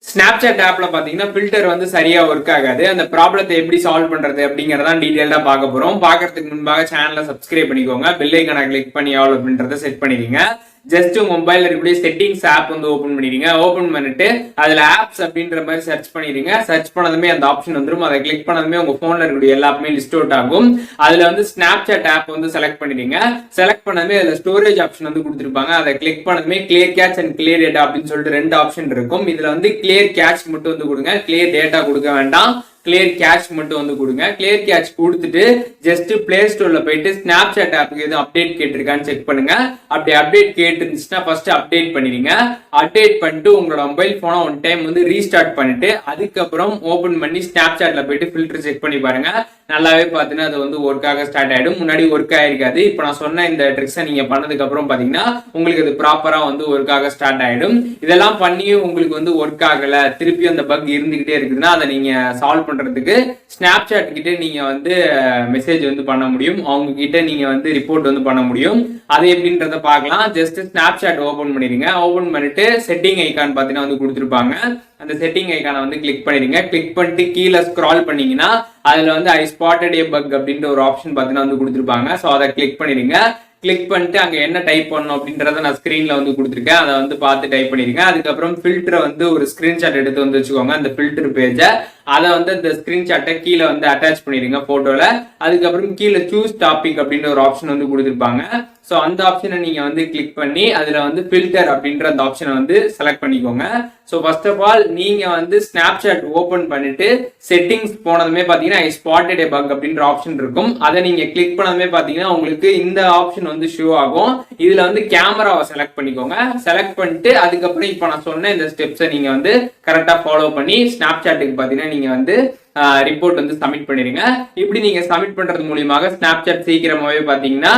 Snapchat ஆப்ல பாத்தீங்கன்னா filter வந்து சரியா ஒர்க் ஆகாது. அந்த ப்ராப்ளத்தை எப்படி சால்வ் பண்றது அப்படிங்கறத டீடைலா பார்க்க போறோம். பார்க்கறதுக்கு முன்பாக சேனலை சப்ஸ்கிரைப் பண்ணிக்கோங்க. பெல் ஐகானை கிளிக் பண்ணி ஆல் அப்படின்றத செட் பண்ணிடுங்க. ஜஸ்ட் மொபைல் இருக்கக்கூடிய செட்டிங்ஸ் ஆப் வந்து ஓபன் பண்ணிடுங்க. ஓபன் பண்ணிட்டு அதுல ஆப்ஸ் அப்படின்ற மாதிரி சர்ச் பண்ணிடுங்க. சர்ச் பண்ணதுமே அந்த ஆப்ஷன் வந்துடும். அதை கிளிக் பண்ணதுமே உங்க போன்ல இருக்கக்கூடிய எல்லாமே லிஸ்ட் அவுட் ஆகும். அதுல வந்து ஸ்னாப்சாட் ஆப் வந்து செலக்ட் பண்ணிடுங்க. செலக்ட் பண்ணதுமே அதுல ஸ்டோரேஜ் ஆப்ஷன் வந்து கொடுத்துருப்பாங்க. அதை கிளிக் பண்ணதுமே clear cache and clear data அப்படின்னு சொல்லிட்டு ரெண்டு ஆப்ஷன் இருக்கும். இதுல வந்து கிளியர் கேட்ச் மட்டும் வந்து கொடுங்க. கிளியர் டேட்டா கொடுக்க வேண்டாம். கிளியர் கேட்ச் மட்டும் வந்து கொடுங்க. கிளியர் கேட்ச் கொடுத்துட்டு ஜஸ்ட் பிளே ஸ்டோர்ல போயிட்டு ஸ்னாப்சாட் ஆப்புக்கு எதுவும் அப்டேட் கேட்டிருக்கான்னு செக் பண்ணுங்க. அப்படி அப்டேட் கேட்டுருந்துச்சுன்னா ஃபர்ஸ்ட் அப்டேட் பண்ணிடுங்க. அப்டேட் பண்ணிட்டு உங்களோட மொபைல் போனை ஒன் டைம் வந்து ரீஸ்டார்ட் பண்ணிட்டு அதுக்கப்புறம் ஓபன் பண்ணி ஸ்னாப்சாட்ல போயிட்டு ஃபில்டர் செக் பண்ணி பாருங்க. நல்லாவே பார்த்தீங்கன்னா அது வந்து ஒர்க் ஆக ஸ்டார்ட் ஆயிடும். முன்னாடி ஒர்க் ஆயிருக்காது. இப்போ நான் சொன்ன இந்த ட்ரிக்ஸை நீங்க பண்ணதுக்கு அப்புறம் பாத்தீங்கன்னா உங்களுக்கு அது ப்ராப்பரா வந்து ஒர்க் ஆக ஸ்டார்ட் ஆயிடும். இதெல்லாம் பண்ணியும் உங்களுக்கு வந்து ஒர்க் ஆகல, திருப்பி அந்த பக் இருந்துகிட்டே இருக்குதுன்னா அதை நீங்க சால்வ் பண்றதுக்கு ஸ்னாப்சாட் கிட்ட நீங்க வந்து மெசேஜ் வந்து பண்ண முடியும். அவங்க கிட்ட நீங்க வந்து ரிப்போர்ட் வந்து பண்ண முடியும். அது எப்படின்றத பார்க்கலாம். ஜஸ்ட் ஸ்னாப்சாட் ஓபன் பண்ணிடுங்க. ஓபன் பண்ணிட்டு செட்டிங் ஐகான் பாத்தீங்கன்னா வந்து கொடுத்துருப்பாங்க. அந்த செட்டிங் ஐகானை வந்து கிளிக் பண்ணிடுங்க. கிளிக் பண்ணிட்டு கீழே ஸ்க்ரால் பண்ணீங்கன்னா அதுல வந்து ஐ ஸ்பாட்டட் ஏ பக் அப்படின்ற ஒரு ஆப்ஷன் பாத்தீங்கன்னா வந்து கொடுத்துருப்பாங்க. ஸோ அதை கிளிக் பண்ணிடுங்க. கிளிக் பண்ணிட்டு அங்க என்ன டைப் பண்ணணும் அப்படின்றத நான் ஸ்கிரீன்ல வந்து கொடுத்துருக்கேன். அதை வந்து பார்த்து டைப் பண்ணிருங்க. அதுக்கப்புறம் ஃபில்டரை வந்து ஒரு ஸ்கிரீன்ஷாட் எடுத்து வந்து வச்சுக்கோங்க. அந்த ஃபில்டர் பேஜை அதை வந்து அந்த ஸ்கிரீன்ஷாட்டை கீழே வந்து அட்டாச் பண்ணிடுங்க போட்டோல. அதுக்கப்புறம் கீழே சூஸ் டாபிக் அப்படின்ற ஒரு ஆப்ஷன் வந்து கொடுத்துருப்பாங்க. ஸோ அந்த ஆப்ஷனை நீங்க வந்து கிளிக் பண்ணி அதுல வந்து ஃபில்டர் அப்படின்ற அந்த ஆப்ஷனை வந்து செலக்ட் பண்ணிக்கோங்க. ஸோ ஃபர்ஸ்ட் ஆஃப் ஆல் நீங்க வந்து ஸ்னாப்சாட் ஓபன் பண்ணிட்டு செட்டிங்ஸ் போனதுமே பாத்தீங்கன்னா ஐ ஸ்பாட்டட் ஏ பக் அப்படின்ற ஆப்ஷன் இருக்கும். அதை நீங்க கிளிக் பண்ணதுமே பாத்தீங்கன்னா உங்களுக்கு இந்த ஆப்ஷன் வந்து ஷோ ஆகும். இதுல வந்து கேமராவை செலக்ட் பண்ணிக்கோங்க. செலக்ட் பண்ணிட்டு அதுக்கப்புறம் இப்போ நான் சொன்ன இந்த ஸ்டெப்ஸை நீங்க வந்து கரெக்டா ஃபாலோ பண்ணி ஸ்னாப்சாட்டுக்கு பாத்தீங்கன்னா நீங்க வந்து ரிப்போர்ட் வந்து சப்மிட் பண்ணிடுங்க. இப்படி நீங்க சப்மிட் பண்றது மூலியமாக ஸ்னாப்சாட் சீக்கிரமாவே பாத்தீங்கன்னா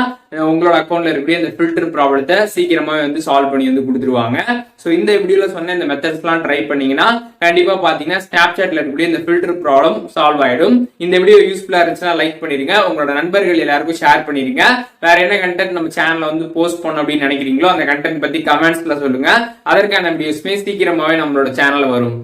உங்களோட அக்கௌண்ட்ல இருக்கக்கூடிய இந்த ஃபில்டர் ப்ராப்ளத்தை சீக்கிரமாவே வந்து சால்வ் பண்ணி வந்து கொடுத்துருவாங்க. ஸோ இந்த வீடியோல சொன்ன இந்த மெத்தட்ஸ்லாம் ட்ரை பண்ணீங்கன்னா கண்டிப்பா பாத்தீங்கன்னா ஸ்னாப்சாட்ல இருக்கக்கூடிய இந்த ஃபில்டர் ப்ராப்ளம் சால்வ் ஆயிடும். இந்த வீடியோ யூஸ்ஃபுல்லா இருந்துச்சுன்னா லைக் பண்ணிருங்க. உங்களோட நண்பர்கள் எல்லாருக்கும் ஷேர் பண்ணிருங்க. வேற என்ன கண்டென்ட் நம்ம சேனல்ல வந்து போஸ்ட் பண்ணணும் அப்படின்னு நினைக்கிறீங்களோ அந்த கண்டென்ட் பத்தி கமெண்ட்ஸ்ல சொல்லுங்க. அதற்கான வீடியோஸ்மே சீக்கிரமாவே நம்மளோட சேனல்ல வரும்.